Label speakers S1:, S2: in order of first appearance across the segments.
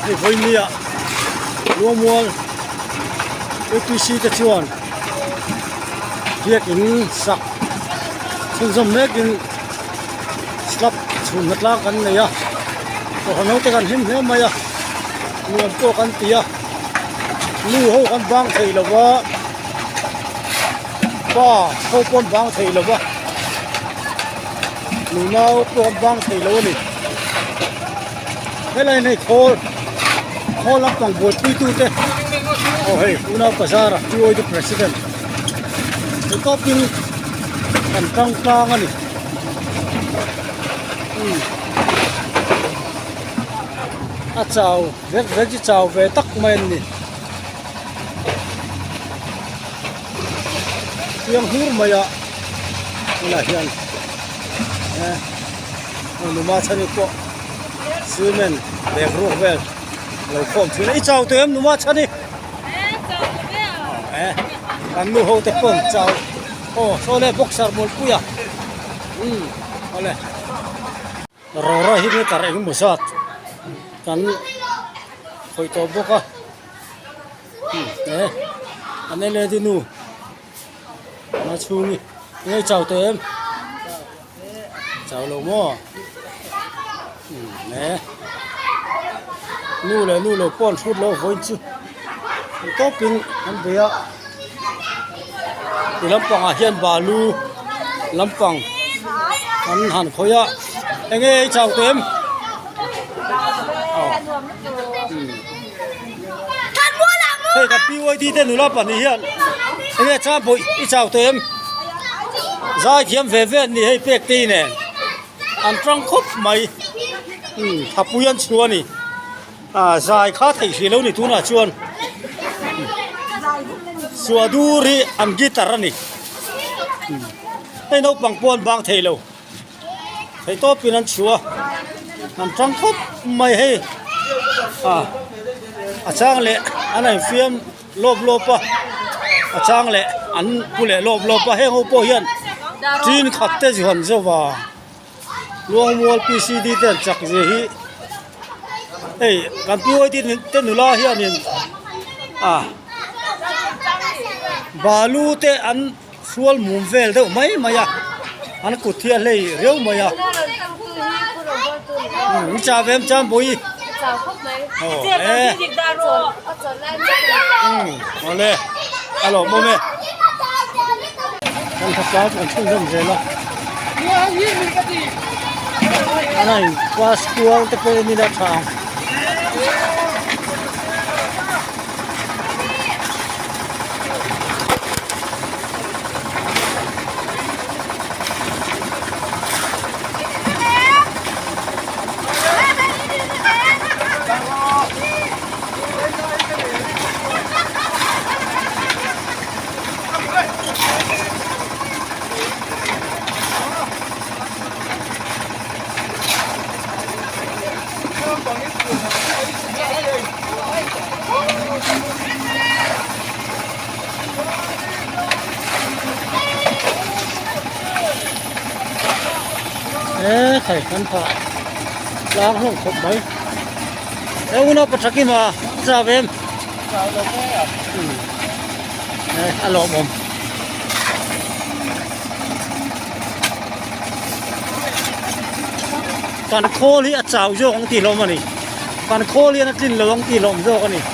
S1: นี่ไฟเนี่ยรวมวล APC ตะชวนเรียกอินสักซึ่งสมเด็จอินสลับชุนนัดลากันเลยอะก็ขนมตะกันหิมเหี้ยมายะรวมตัวกันเตียลู่เขากันบางไทยแล้ววะป้าเขาปนบางไทยแล้ววะหนูน้าตัวบางไทยแล้วนี่ให้ไรในโคลับตังบวชปีตู้เต้โอ้เฮ้ยอุณาภาษาระที่โอ้ย the president ก็เป็นกันกลางๆอันนี้อาเจ้าเวจิเจ้าเวตักมันนี่ยังหูมายะนี่เฮียนนุ่มมาชนิดก็ซีเมนเด็กรูเวลเราคงถึงไอ้เจ้าเต็มนุ่มมาชนิดกันนู่เขาแต่ปุ่มเจ้าโอ้โซเล่บ็อกซ์มอลปุยะอะไรรอหิมะตระเองมุสัตกันคอยตัวบุกอ่ะอันนี้เลยที่นู่มาชูนี่นี่เจ้าเต็มเจ้าลงม้อนู่เลยป้อนชุดเราไว้จุก็เป็นอันเดียวที่ลำปางเฮียนบาลูลำปางอันหันขอยะเองเจ้าเต็มเฮ้ยกับพี่ไว้ที่เต้นหนูรับปันนี่เฮียนเองจ้าปุยอีเจ้าเต็มใจเขียมเฟ่นี่ให้เปียกตีเนี่ยอันตรังคบไหมถ้าปุยันชวนนี่ใจข้าไถ่เสียแล้วนี่ทุน่าชวนสวดูรีอันกีตาร์นี่ให้นกบังปวนบางเทโลให้โตปีนันชัวอันตรังคบไม่ให้อาจารย์เละอันไหนฟิล์มลบปะอาจารย์เละอันผู้เละลบปะให้เขาโปเฮียนจีนขัดเตจิหันเจ้าว่าลวงมัวพีซีดีเต้นจักเจีฮีเฮ้ยกันพี่ไว้ที่เต้นหนูลาเฮียนี่บาลูเตอันสวลมุมเฟลเด้อไม่มายะอันกุเทียเลยเร็วมายะจ่าเวมจ่าบุยโอ้มาเลยฮัลโหลโมเมกันทักษะกันชุ่มเย็นละอันไหนว่าสกูลตะเกียบมีราคาไข่กันผ่าล้างห้องครบไหมแล้วอุณหภูมิสักกี่มาซาเวมฮัลโหลผมการโคลีอาจารย์โยกตีลมมันนี่การโคลีนักลินลงตีลมโยกันนี่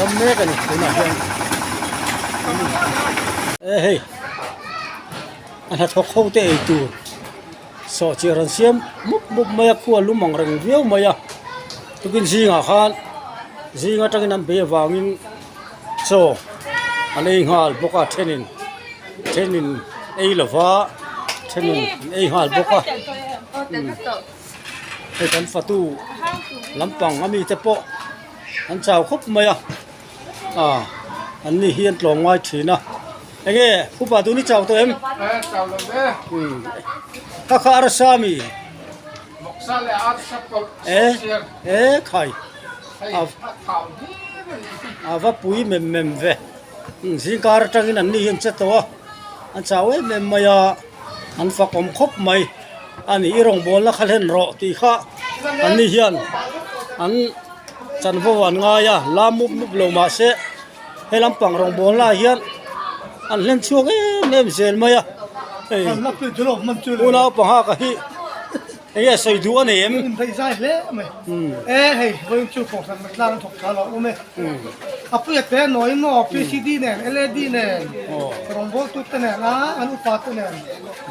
S1: ทำเมกันนี่คุณอาเฮียนเฮ้ยอันนั้นเขาเข้าเตะตัวสอเจริญเสียมมุกไม่อยากขัวลุ่มมังเริงเวียวไม่อยากตุกินซีงาขานซีงาจังนั้นเบียวางินโซอะไรหาลบกาเทนินไอ้ละฟ้าเทนินไอ้หาลบกาไอ้กันฟัตูลำปังอามีเตปะอันเจ้าคบไม่อยากอันนี้เฮียนหลงไว้ถีนะเอ้ยผู้ป่าตัวนี้เจ้าตัวเอ็ม
S2: เจ้าเลย
S1: ข้าข้าอาร์ซามี
S2: บอกซาเลอาร์ซับก็
S1: ใคร
S2: ข่าวนี้
S1: ava pui mem ve zingkar tangin an ni hiam chato an chawe mem maya an fakom khop mai ani irong bol na khalen ro ti kha an ni hian an chanvo wan nga ya lamup mup lo ma se helam pang rong bol la hian an len chuak mem zel maya ei
S3: lắc lên chỗ man chỗ
S1: una pa ha ka hi ei sai du an em
S3: thấy sai lẽ mày hey với chỗ phòng sản vật lang thuộc thảo lộc mày apu ya te nói nó PCD nè LED nè rong bol tut nè na anu pat nè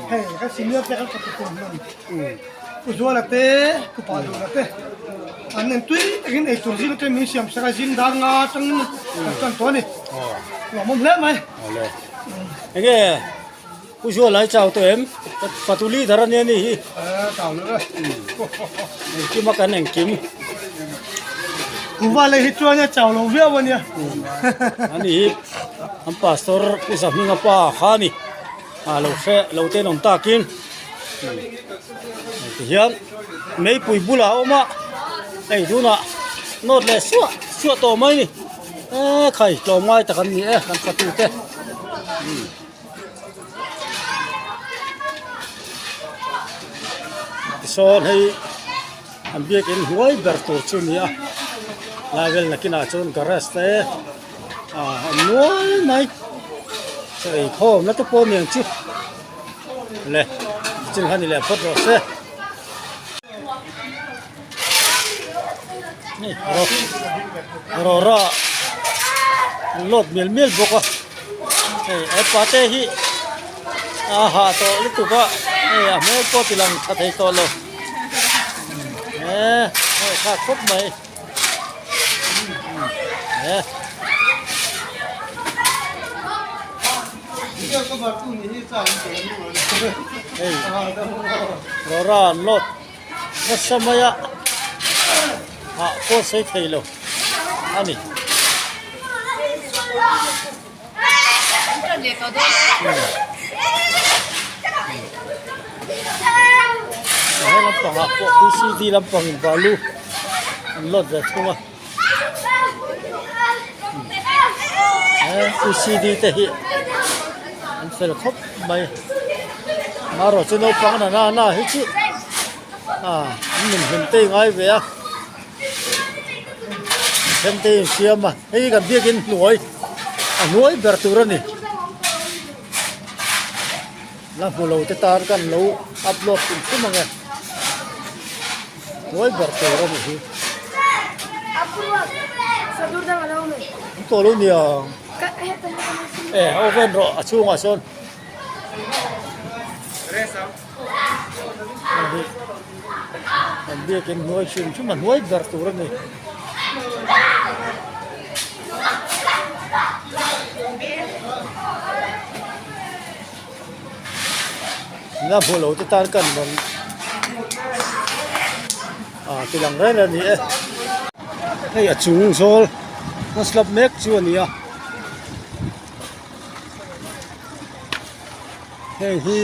S3: hey cái senior pe ka ka ko nan ku zo la te ku pa lo la te an nen tui takin ei tur jin te mi siam sa jin da nga tang kan to ni lo mom le mày
S1: ole enge ku jo lai chau to em patuli dharan ni hi
S3: tao nữa rồi
S1: ki ma kan eng kim
S3: cú va lấy hết cho nha chào lâu việc vậy nha
S1: ani am pastor isam hinga pa khani lo fe lo te nom takin hian mei pui bula oma ei duna not le suwa to mai ni khai to mai ta kan ni kan patu te son hei am biak in huai ber to chunia level na kina chon garas te nuôi mai sai kho na to po miang chu le chin hani le phot ro se ni ro ra lot mil boka ei pa te hi ha to lu tu ba a me ko tilang thai to lo kha khop mai Rora lot nasamaya ko sai thailo ani lampang ako PCD lampang balu lot da thuma PCD te hi an fel khop mai maro chuno pang na hi chu min hin te ngai ve a hem te siama hei kan biakin nuai ber turani la fulo te tar kan lo upload in sumanga nuai ber turani hi
S4: Sadur dah malam ni.
S1: to lo nia
S4: Kat
S1: oven ro achunga son an biakin nuai chum man nuai ber turani na fulo te tar kan bon tilang ren ani hei achung sol na slap mek chu ania hei hi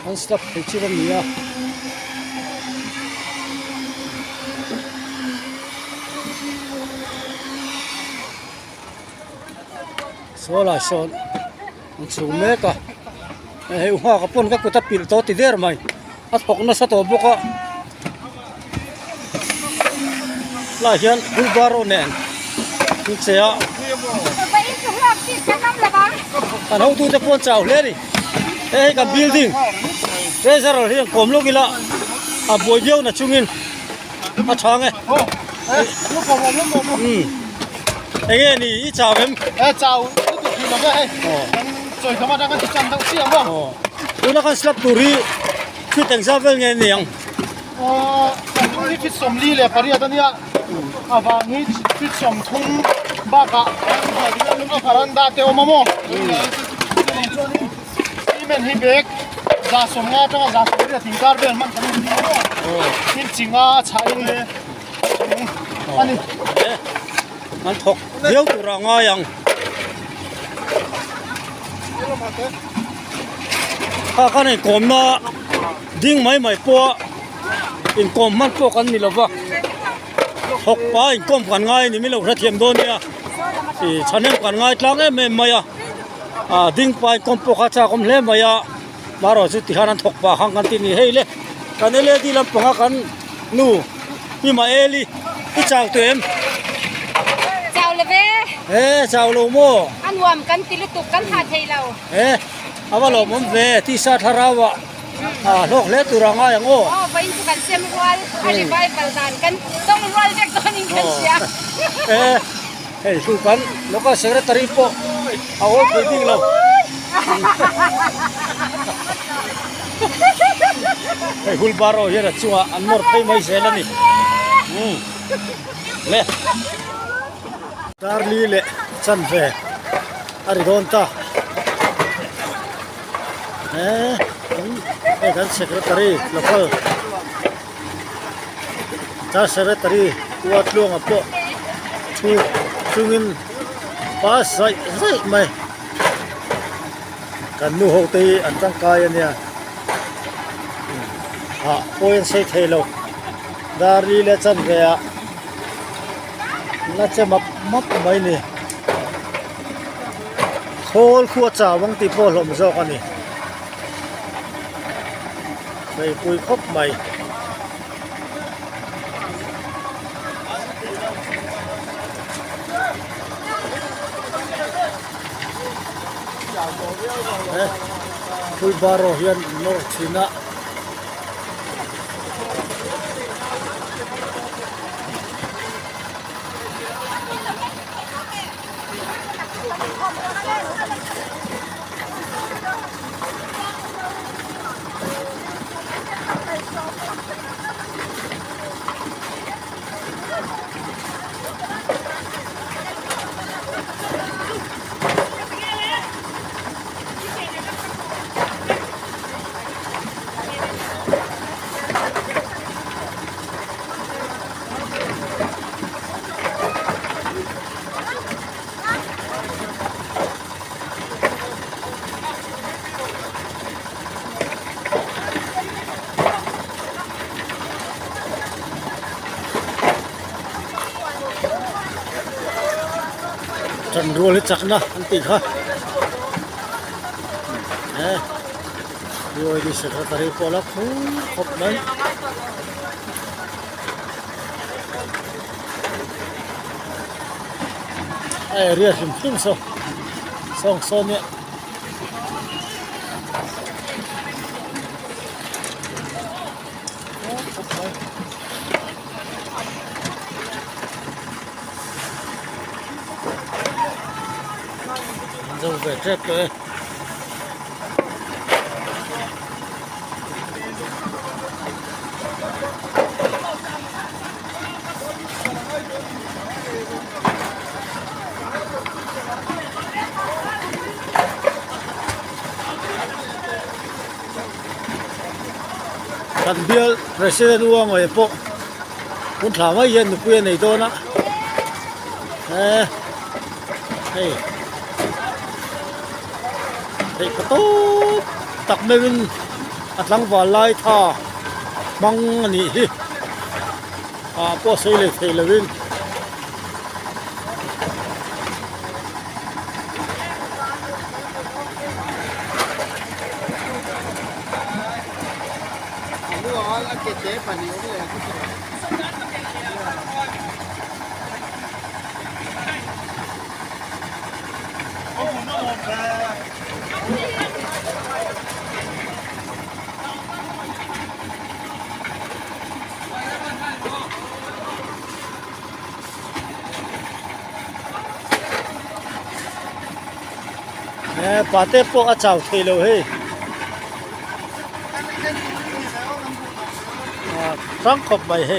S1: an slap hei chu ania sola son an chung mek hei hoa ka pon ka kuta pil to ti der mai at hok na sa to boka la hian bulbaro nen ni chea
S4: Apa itu lah kita nam lebar.
S1: an ho tu te pon chau le ni hei ka building treasure hian kom lo gila a boi beu na chungin a thang
S3: lúc mà
S1: enge ni I chau em
S3: chào lúc thì mà cái rồi các bạn đang ăn chăn đang xiêm không
S1: una kan slap turi khi teng sa vel nge niang
S3: นี่ฟิตสมลีเลยปริยัติเนี่ยวางนี้ฟิตสมทุ่งบ้ากะลูกพารันดาเตอมาโมที่มันฮิเบกจะสมงาจังจะสมเรียทิ้งการเบลมันทำดีมั้งที่จริงใช้เลยอันนี้
S1: an thok deu tu ra nga yang ka nei kom na ding mai po in kom man po kan ni lova hok pa in kom kan ngai ni mi lo ra thiam don ya ฉันเองกันง่ายจังเอ็มไม่ดิ้งไปกมปกข้าkomเล่ไม่มารอสุดที่หานันทกปะหังกันที่นี่เฮ้ยเล่กันเล่ที่ลำปางกันนู่นี่มาเอลีที่เจ้าตัวเอ็ม
S4: เจ้าเลยเว้
S1: เจ้าโลโม
S4: อันวมกันติลุตุกกันหาไทยเรา
S1: เอาว่าโลมเวที่สาธารณะโลกเล็กตัวง่ายอย่างโง่
S4: อ๋อไปอินทุกันเสียมรัวอะไรไปเปิดานกันต้องรัวเรียกตัวนี้กันเสีย
S1: เฮ้ยสู้กันแล้วก็เสกตรีโปเอาไปดิ้งเราเฮ้ยหุ่นบาร์โร่ยันชัวอันมอร์ไปไม่เสร็จแล้วนี่เล่ดาร์ลีเล่ชันเฟอาริโดนตากันเสกตรีแล้วก็จ้าเสกตรีตัวทลวงอ่ะปะชูงินป้าใส่ไหมกันนู่หัวตีอันตั้งกายเนี่ยโอ้ยใส่เทโลดารีเลชันเรียน่าจะมับไม่เนี่ยโคลขวดจ่าวังตีโพลมโซกันนี่ไม่คุยคบไม่คุยบาร์โรเฮียนโนชินะจันรัวเลยจักนะอันติค่ะรัวดีสักตารีพอละครบไหมเรียกหิมส่งโซนเนี่ยดูไปเจ็บเลยกันเบียร์ประธานว่าไงพวกคุณถามว่าเย็นหรือเปลี่ยนในตัวนะเฮ้ยกระตุ้ตักไม่เป็นอัดลังวาลายท่าบังนี่ก็ใส่เลยเทเลวินปาเต้พวกอาจารย์เทโลเฮครั้งขบไปเฮ